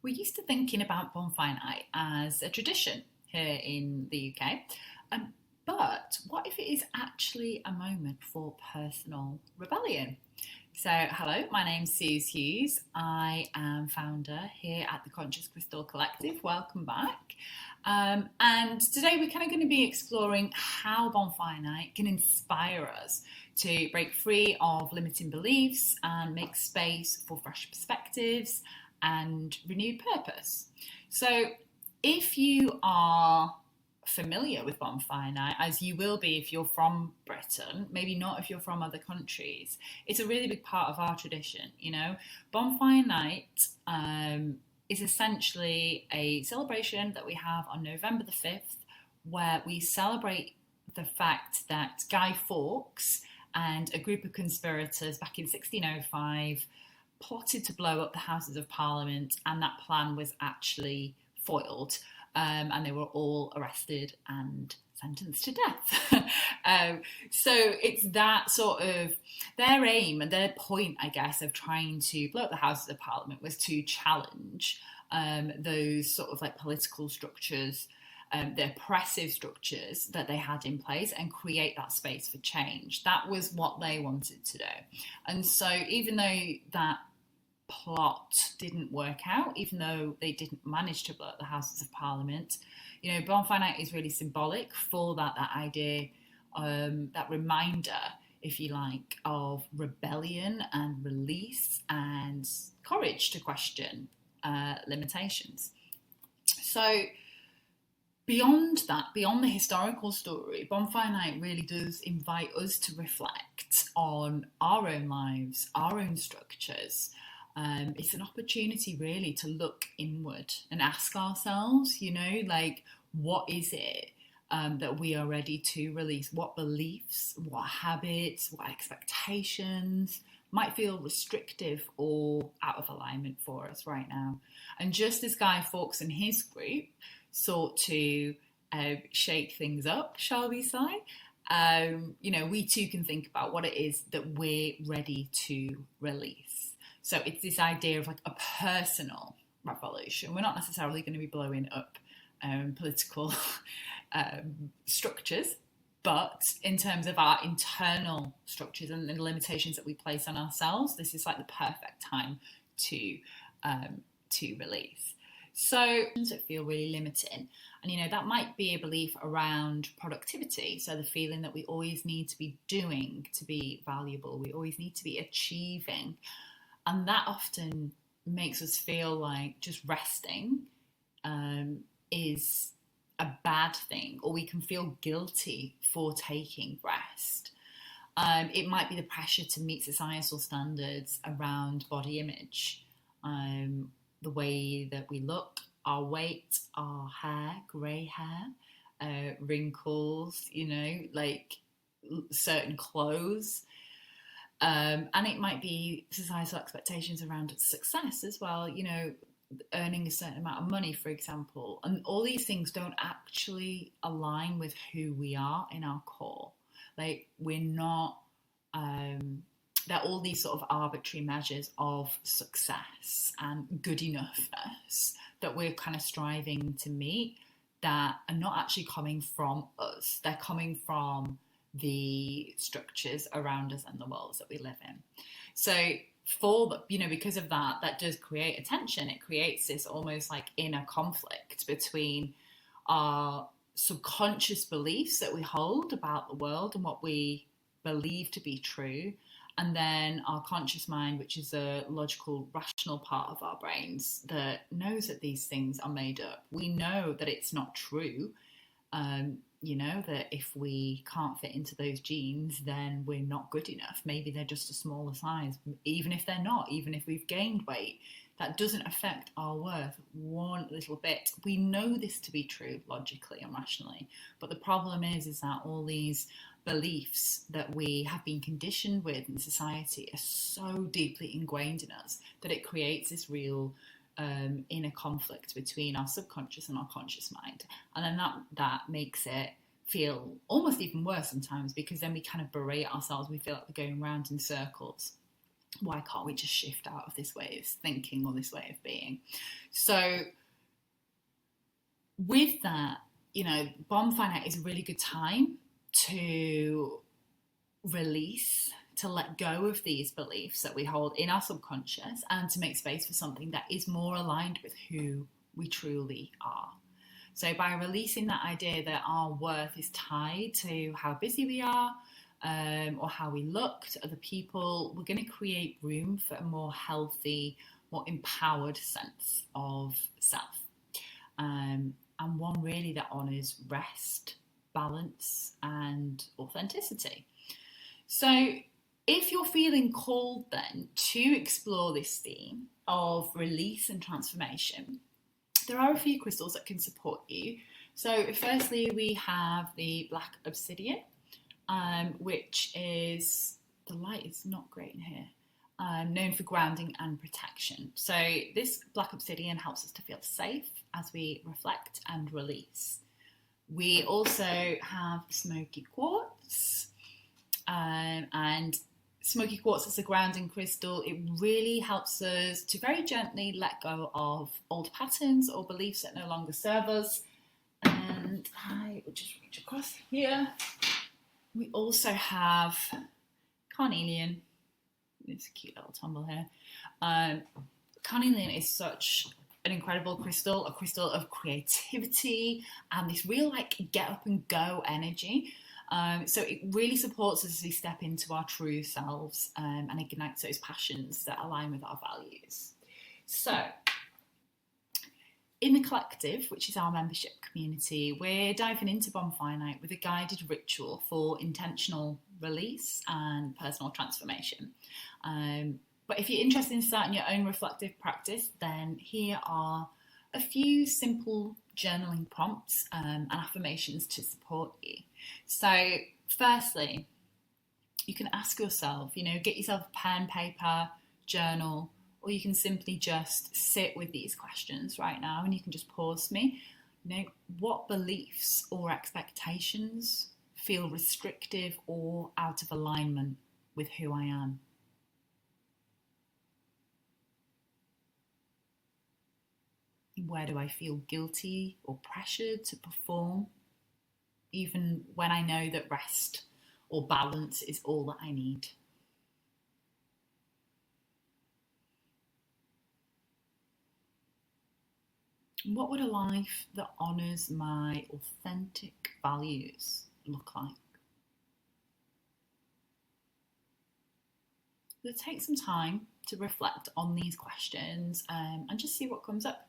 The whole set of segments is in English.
We're used to thinking about Bonfire Night as a tradition here in the UK. But what if it is actually a moment for personal rebellion? So, hello, my name's Suze Hughes. I am founder here at the Conscious Crystal Collective. Welcome back. And today we're kind of going to be exploring how Bonfire Night can inspire us to break free of limiting beliefs and make space for fresh perspectives and renewed purpose. So, if you are familiar with Bonfire Night, as you will be if you're from Britain, maybe not if you're from other countries, it's a really big part of our tradition, you know. Bonfire Night is essentially a celebration that we have on November the 5th, where we celebrate the fact that Guy Fawkes and a group of conspirators back in 1605 plotted to blow up the Houses of Parliament, and that plan was actually foiled. And they were all arrested and sentenced to death. So it's that sort of their aim and their point, I guess, of trying to blow up the Houses of Parliament was to challenge those sort of like political structures, the oppressive structures that they had in place, and create that space for change. That was what they wanted to do. And so even though that plot didn't work out, even though they didn't manage to blow up the Houses of Parliament, you know, Bonfire Night is really symbolic for that idea, that reminder, if you like, of rebellion and release and courage to question limitations. So beyond that, beyond the historical story, Bonfire Night really does invite us to reflect on our own lives, our own structures. It's an opportunity really to look inward and ask ourselves, you know, like, what is it that we are ready to release? What beliefs, what habits, what expectations might feel restrictive or out of alignment for us right now? And just as Guy Fawkes and his group sought to shake things up, shall we say, you know, we too can think about what it is that we're ready to release. So it's this idea of like a personal revolution. We're not necessarily going to be blowing up political structures, but in terms of our internal structures and the limitations that we place on ourselves, this is like the perfect time to release. So it feel really limiting. And, you know, that might be a belief around productivity. So the feeling that we always need to be doing to be valuable. We always need to be achieving. And that often makes us feel like just resting is a bad thing, or we can feel guilty for taking rest. It might be the pressure to meet societal standards around body image, the way that we look, our weight, our hair, grey hair, wrinkles, you know, like certain clothes. And it might be societal expectations around success as well, you know, earning a certain amount of money, for example. And all these things don't actually align with who we are in our core. Like, we're not, they're all these sort of arbitrary measures of success and good enoughness that we're kind of striving to meet, that are not actually coming from us. They're coming from the structures around us and the worlds that we live in. So for the, you know, because of that, that does create a tension. It creates this almost like inner conflict between our subconscious beliefs that we hold about the world and what we believe to be true, and then our conscious mind, which is a logical, rational part of our brains that knows that these things are made up. We know that it's not true. You know, that if we can't fit into those jeans, then we're not good enough. Maybe they're just a smaller size. Even if they're not, even if we've gained weight, that doesn't affect our worth one little bit. We know this to be true logically and rationally. But the problem is that all these beliefs that we have been conditioned with in society are so deeply ingrained in us that it creates this real inner conflict between our subconscious and our conscious mind. And then that makes it feel almost even worse sometimes, because then we kind of berate ourselves. We feel like we're going round in circles. Why can't we just shift out of this way of thinking or this way of being? So with that, Bonfire Night is a really good time to release, to let go of these beliefs that we hold in our subconscious, and to make space for something that is more aligned with who we truly are. So by releasing that idea that our worth is tied to how busy we are, or how we look to other people, we're going to create room for a more healthy, more empowered sense of self. And one really that honours rest, balance, and authenticity. So if you're feeling called then to explore this theme of release and transformation, there are a few crystals that can support you. So firstly, we have the black obsidian, which is, the light is not great in here, known for grounding and protection. So this black obsidian helps us to feel safe as we reflect and release. We also have smoky quartz, and smoky quartz is a grounding crystal. It really helps us to very gently let go of old patterns or beliefs that no longer serve us. And I will just reach across here. We also have carnelian. It's a cute little tumble here. Carnelian is such an incredible crystal, a crystal of creativity and this real get up and go energy. So it really supports us as we step into our true selves, and ignites those passions that align with our values. So in the collective, which is our membership community, we're diving into Bonfire Night with a guided ritual for intentional release and personal transformation. But if you're interested in starting your own reflective practice, then here are a few simple journaling prompts and affirmations to support you. So firstly, you can ask yourself, get yourself a pen, paper, journal, or you can simply just sit with these questions right now, and you can just pause me. What beliefs or expectations feel restrictive or out of alignment with who I am? Where do I feel guilty or pressured to perform, even when I know that rest or balance is all that I need? What would a life that honours my authentic values look like? So take some time to reflect on these questions, and just see what comes up.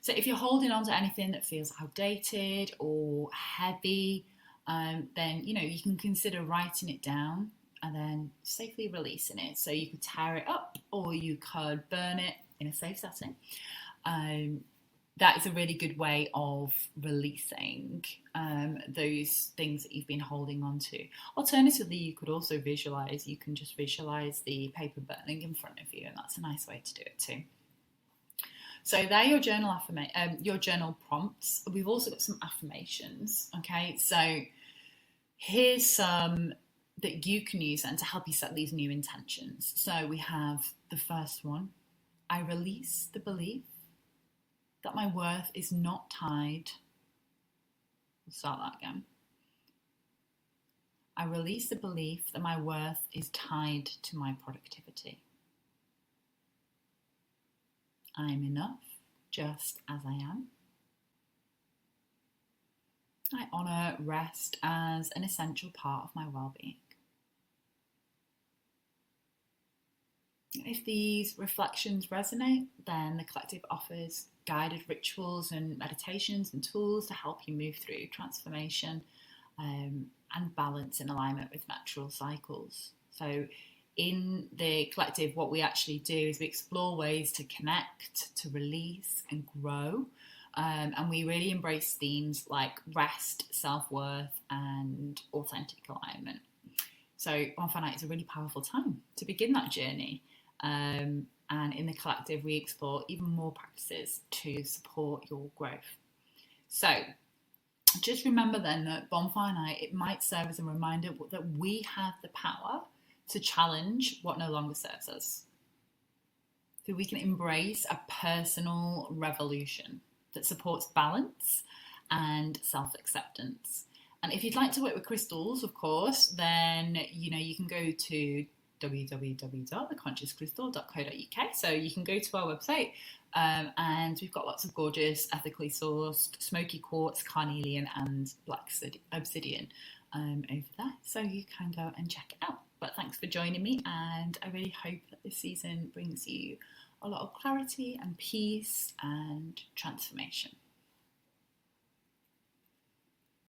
So if you're holding on to anything that feels outdated or heavy, then you can consider writing it down and then safely releasing it. So you could tear it up, or you could burn it in a safe setting. That is a really good way of releasing those things that you've been holding on to. Alternatively, you could also visualize. You can just visualize the paper burning in front of you, and that's a nice way to do it too. So they're your journal prompts. We've also got some affirmations. Okay, so here's some that you can use then to help you set these new intentions. So we have the first one: I release the belief that my worth is not tied. We'll start that again. I release the belief that my worth is tied to my productivity. I am enough just as I am. I honour rest as an essential part of my well-being. If these reflections resonate, then the collective offers guided rituals and meditations and tools to help you move through transformation and balance in alignment with natural cycles. So in the collective, what we actually do is we explore ways to connect, to release and grow. And we really embrace themes like rest, self-worth and authentic alignment. So Bonfire Night is a really powerful time to begin that journey. And in the collective, we explore even more practices to support your growth. So just remember then that Bonfire Night, it might serve as a reminder that we have the power to challenge what no longer serves us. so we can embrace a personal revolution that supports balance and self-acceptance. And if you'd like to work with crystals, of course, then you can go to www.theconsciouscrystal.co.uk. So you can go to our website, and we've got lots of gorgeous, ethically sourced smoky quartz, carnelian, and black obsidian over there. So you can go and check it out. But thanks for joining me, and I really hope that this season brings you a lot of clarity and peace and transformation.